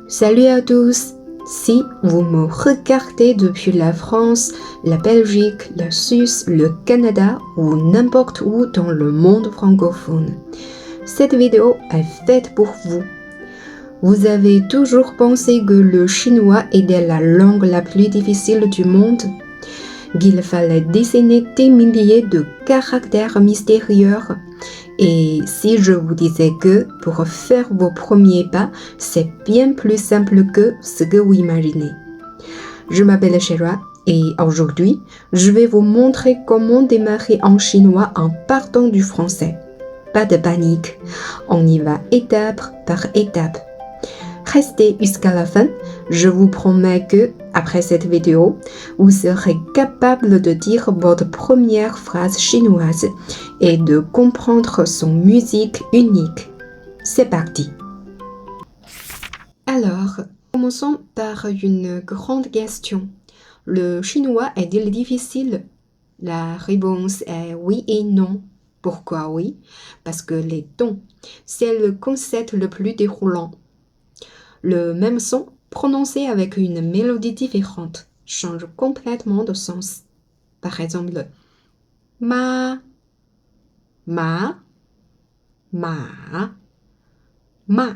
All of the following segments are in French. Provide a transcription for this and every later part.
Salut à tous! Si vous me regardez depuis la France, la Belgique, la Suisse, le Canada ou n'importe où dans le monde francophone, cette vidéo est faite pour vous. Vous avez toujours pensé que le chinois était la langue la plus difficile du monde, qu'il fallait dessiner des milliers de caractères mystérieux. Et si je vous disais que pour faire vos premiers pas, c'est bien plus simple que ce que vous imaginez. Je m'appelle Shira et aujourd'hui, je vais vous montrer comment démarrer en chinois en partant du français. Pas de panique, on y va étape par étape. Restez jusqu'à la fin, je vous promets que, après cette vidéo, vous serez capable de dire votre première phrase chinoise et de comprendre son musique unique. C'est parti! Alors, commençons par une grande question. Le chinois est-il difficile? La réponse est oui et non. Pourquoi oui? Parce que les tons, c'est le concept le plus déroulant. Le même son, prononcé avec une mélodie différente, change complètement de sens. Par exemple, ma, ma, ma, ma.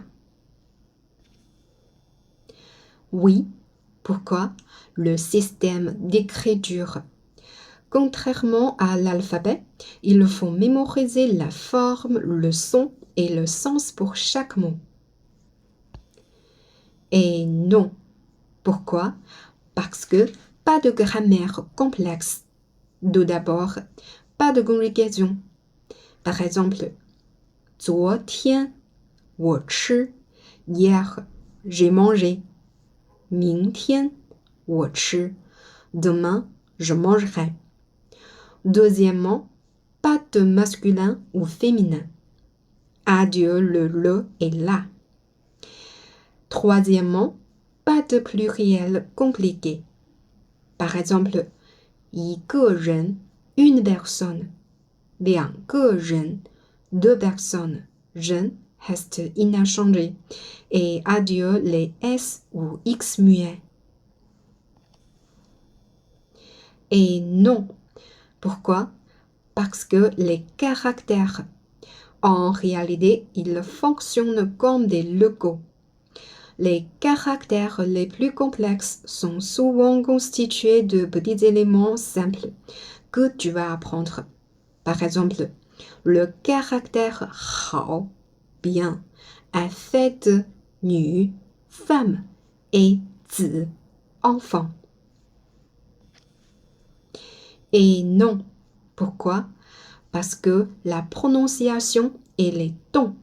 Oui, pourquoi? Le système d'écriture. Contrairement à l'alphabet, il faut mémoriser la forme, le son et le sens pour chaque mot. Et non. Pourquoi? Parce que pas de grammaire complexe. Tout d'abord, pas de conjugation. Par exemple, 昨天我吃 hier j'ai mangé. 明天我吃 demain je mangerai. Deuxièmement, pas de masculin ou féminin. Adieu le et la. Troisièmement, pas de pluriel compliqué. Par exemple, 一个人 une personne. 两个人 deux personnes. 人 reste inchangé. Et adieu les S ou X muets. Et non. Pourquoi? Parce que les caractères, en réalité, ils fonctionnent comme des logos. Les caractères les plus complexes sont souvent constitués de petits éléments simples que tu vas apprendre. Par exemple, le caractère 好, bien, est fait de 女, femme, et 子, enfant. Et non. Pourquoi? Parce que la prononciation et les tons,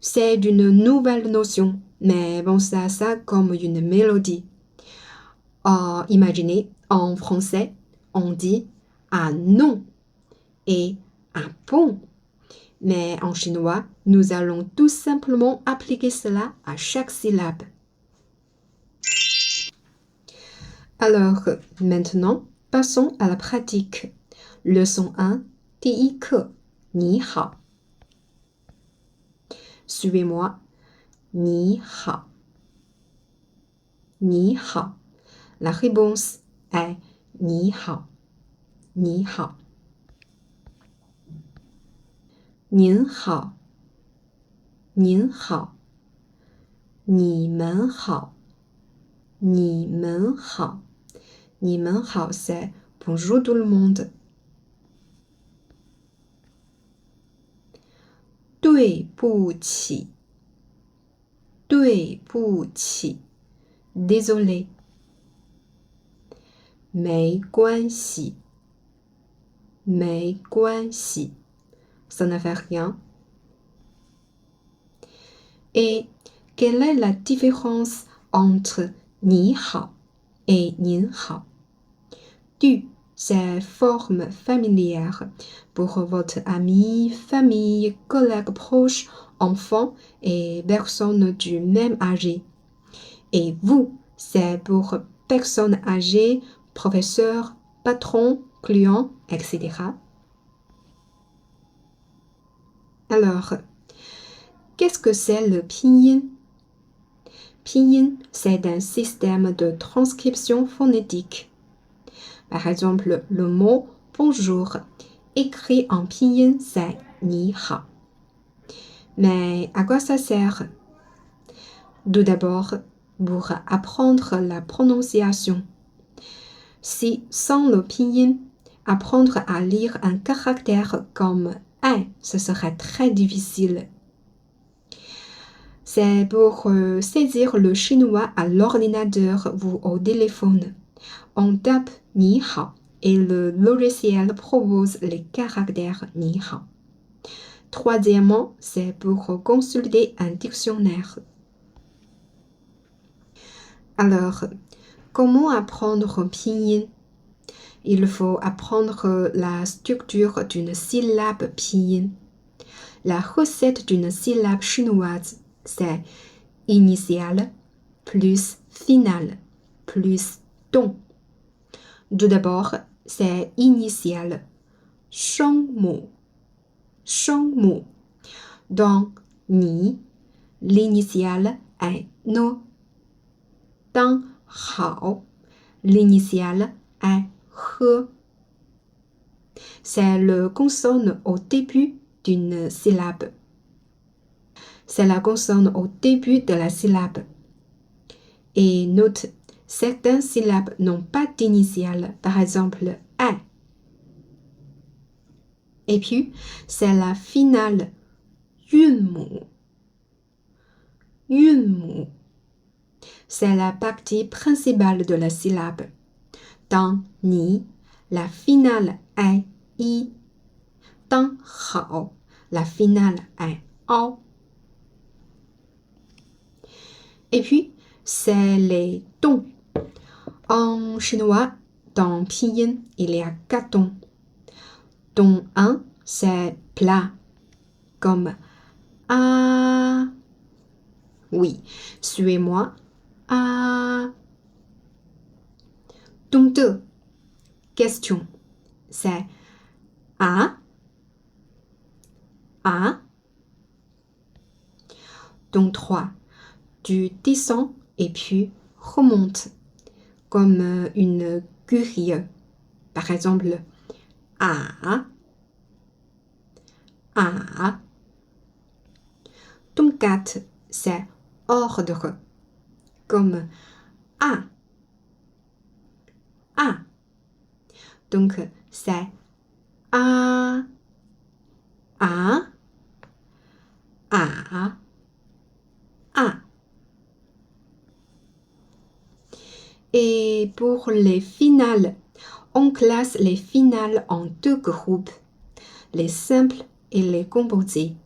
c'est une nouvelle notion, mais pensez à ça comme une mélodie. Imaginez, en français, on dit un non et un pont. Mais en chinois, nous allons tout simplement appliquer cela à chaque syllabe. Alors, maintenant, passons à la pratique. Leçon 1, 第一课, 你好. Suivez-moi. 你好. 你好. La réponse est 你好. 你好. 您好. 您好. 你们好. 你们好. 你们好, c'est bonjour tout le monde. 对不起. 对不起. Désolé. 没关系. 没关系. Ça ne fait rien. Et quelle est la différence entre 你好 et 您好? Du, c'est forme familière pour votre ami, famille, collègue proche, enfant et personnes du même âge. Et vous, c'est pour personnes âgées, professeurs, patrons, clients, etc. Alors, qu'est-ce que c'est le pinyin? pinyin, c'est un système de transcription phonétique. Par exemple, le mot bonjour, écrit en pinyin, c'est ni hao. Mais à quoi ça sert? Tout d'abord, pour apprendre la prononciation. Si sans le pinyin, apprendre à lire un caractère comme un, ce serait très difficile. C'est pour saisir le chinois à l'ordinateur ou au téléphone. On tape ni hao et le logiciel propose les caractères ni hao. Troisièmement, c'est pour consulter un dictionnaire. Alors, comment apprendre pinyin? Il faut apprendre la structure d'une syllabe pinyin. La recette d'une syllabe chinoise, c'est initiale plus finale plus dong. Tout d'abord, c'est initiale, shengmu. Dans ni, l'initiale est no. Dans hao, l'initiale est he. C'est le consonne au début d'une syllabe. C'est la consonne au début de la syllabe. Et note, certaines syllabes n'ont pas d'initiale, par exemple a. Et puis, c'est la finale, yunmu. C'est la partie principale de la syllabe. Dans ni, la finale est i. Dans hao, la finale est ao. Et puis, c'est les tons. En chinois, dans pinyin, il y a 4 tons. Ton 1, c'est plat, comme a. Oui, suivez-moi. A. Ton 2, question, c'est a. Ton 3, tu descends et puis remonte, comme une grille. Par exemple, a. Ton 4, c'est ordre, comme a. Donc, c'est a. Et pour les finales, on classe les finales en 2 groupes, les simples et les composés.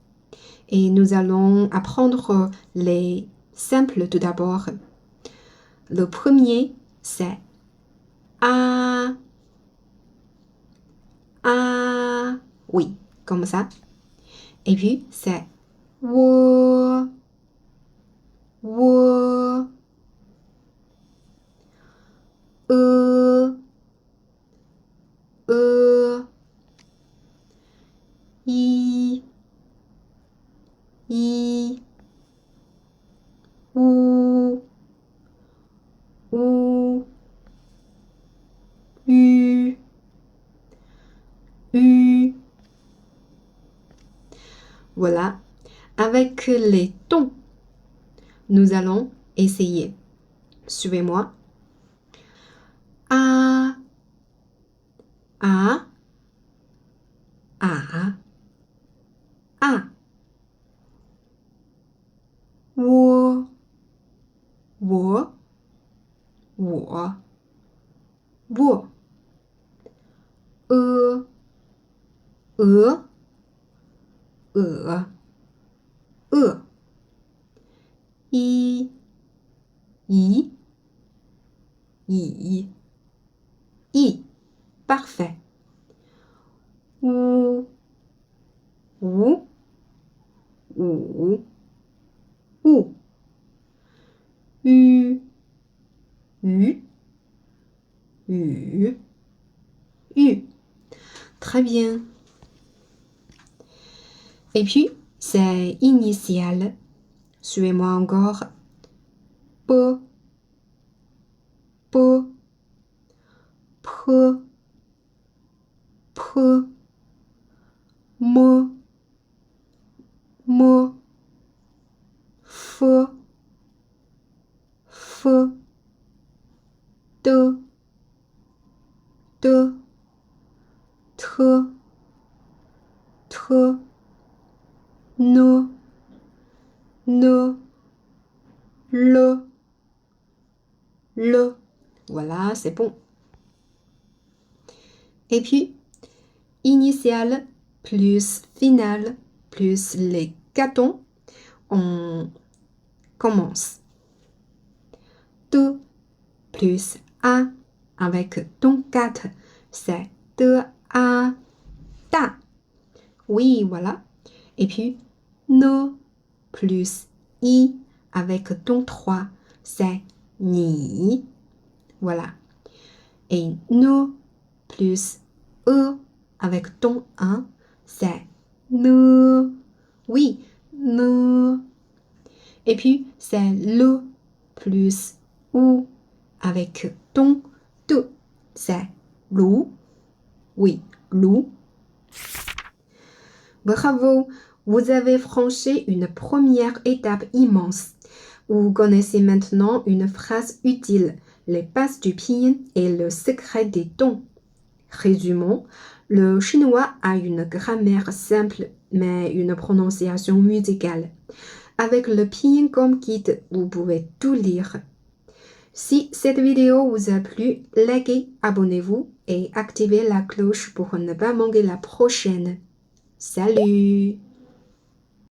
Et nous allons apprendre les simples tout d'abord. Le premier, c'est a. Oui, comme ça. Et puis, c'est wo. I. U. Voilà, avec les tons, nous allons essayer. Suivez-moi. A. Wo. I. Parfait. Ou. Très bien. Et puis, c'est initial. Suivez-moi encore. p, p, p, p, m, m, f, f, d, d, t, t, n, n, le, le. Voilà, c'est bon. Et puis, initiale plus finale plus les catons, on commence. De plus a avec ton 4, c'est de a ta. Oui, voilà. Et puis, ne plus i avec ton 3, c'est ni. Voilà. Et ne plus e avec ton 1, c'est ne. Oui, ne. Et puis, c'est le plus ou avec ton 2, c'est loup. Oui, loup. Bravo, vous avez franchi une première étape immense. Vous connaissez maintenant une phrase utile, les bases du pinyin et le secret des tons. Résumons, le chinois a une grammaire simple mais une prononciation musicale. Avec le pinyin comme guide, vous pouvez tout lire. Si cette vidéo vous a plu, likez, abonnez-vous et activez la cloche pour ne pas manquer la prochaine. Salut!